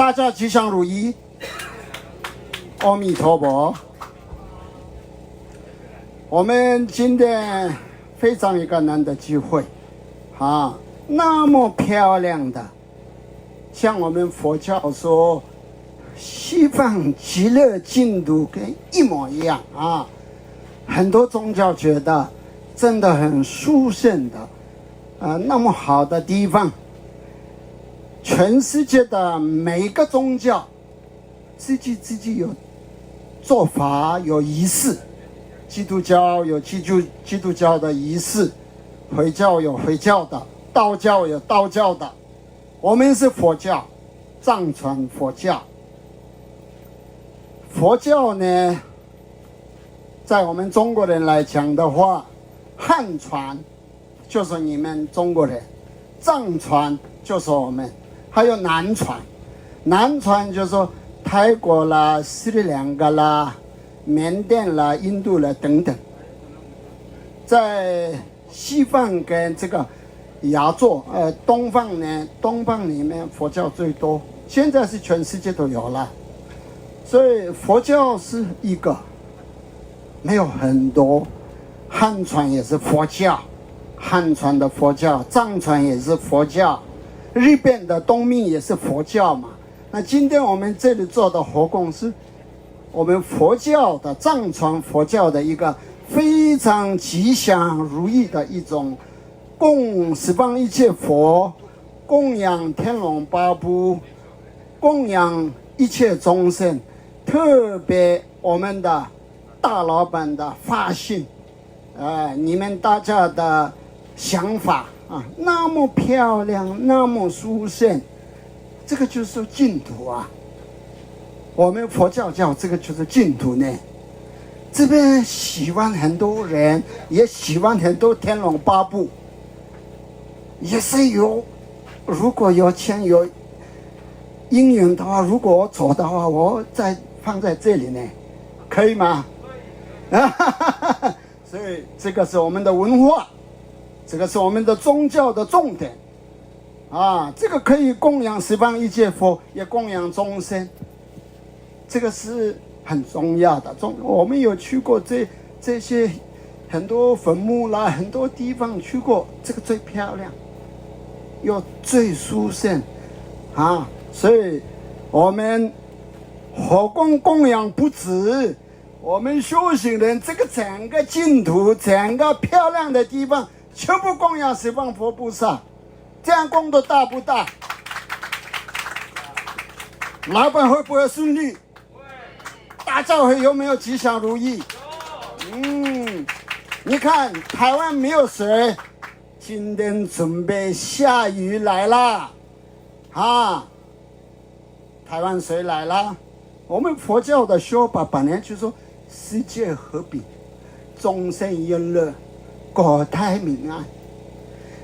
大家吉祥如意，阿弥陀佛。我们今天非常一个难得机会，那么漂亮的，像我们佛教说，西方极乐净土跟一模一样啊。很多宗教觉得真的很殊胜的，那么好的地方。全世界的每一个宗教，自己有做法，有仪式。基督教有基督教的仪式，回教有回教的，道教有道教的。我们是佛教，藏传佛教。佛教呢，在我们中国人来讲的话，汉传就是你们中国人，藏传就是我们。还有南传，南传就是说泰国啦、斯里兰卡啦、缅甸啦、印度啦等等。在西方跟这个亚洲，东方呢，东方里面佛教最多，现在是全世界都有了。所以佛教是一个，没有很多。汉传也是佛教，汉传的佛教，藏传也是佛教。日本的东明也是佛教嘛，那今天我们这里做的活供是我们佛教的藏传佛教的一个非常吉祥如意的一种供十方一切佛，供养天龙八部，供养一切众生，特别我们的大老板的发心，你们大家的想法那么漂亮，那么殊胜，这个就是净土啊。我们佛教叫这个就是净土呢。这边喜欢很多人，也喜欢很多天龙八部，也是有。如果有钱有姻缘的话，如果我走的话，我再放在这里呢，可以吗？所以这个是我们的文化。这个是我们的宗教的重点这个可以供养十方一切佛，也供养众生，这个是很重要的。我们有去过这些很多坟墓啦，很多地方去过，这个最漂亮，又最殊胜所以我们火供供养不止，我们修行人这个整个净土，整个漂亮的地方。全部供养十方佛菩萨，这样功德大不大？老板会不会顺利？大教会有没有吉祥如意？你看台湾没有水，今天准备下雨来了台湾水来了。我们佛教的说法本来就说世界和平，众生欢乐，国泰民安。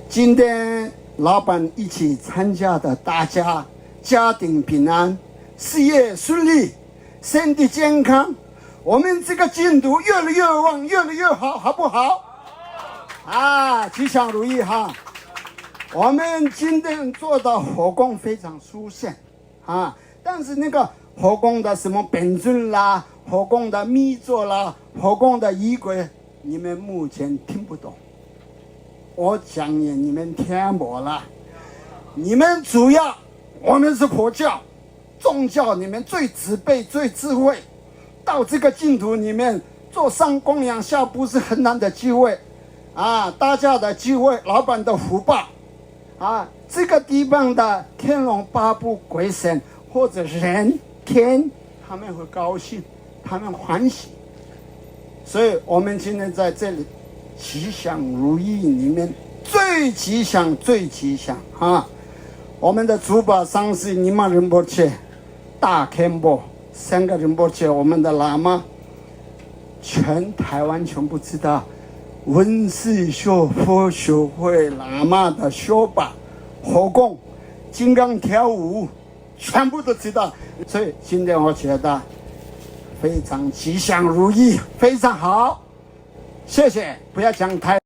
今天老板一起参加的大家家庭平安，事业顺利，身体健康，我们这个净土越来越旺，越来越好，好不好？吉祥如意我们今天做的火供非常殊胜但是那个火供的什么本尊啦，火供的密座啦，火供的仪轨，你们目前听不懂，我讲也你们听不了。你们主要，我们是佛教，宗教你们最慈悲最智慧，到这个净土里面做上供养下不是很难的机会大家的机会，老板的福报这个地方的天龙八部鬼神或者人天，他们会高兴，他们欢喜。所以我们今天在这里吉祥如意里面最吉祥最吉祥我们的珠宝上师尼玛仁波切、大堪波三个仁波切，我们的喇嘛全台湾全部知道，文思修佛学会喇嘛的修法、火供、金刚跳舞全部都知道。所以今天我觉得非常吉祥如意，非常好，谢谢，不要讲太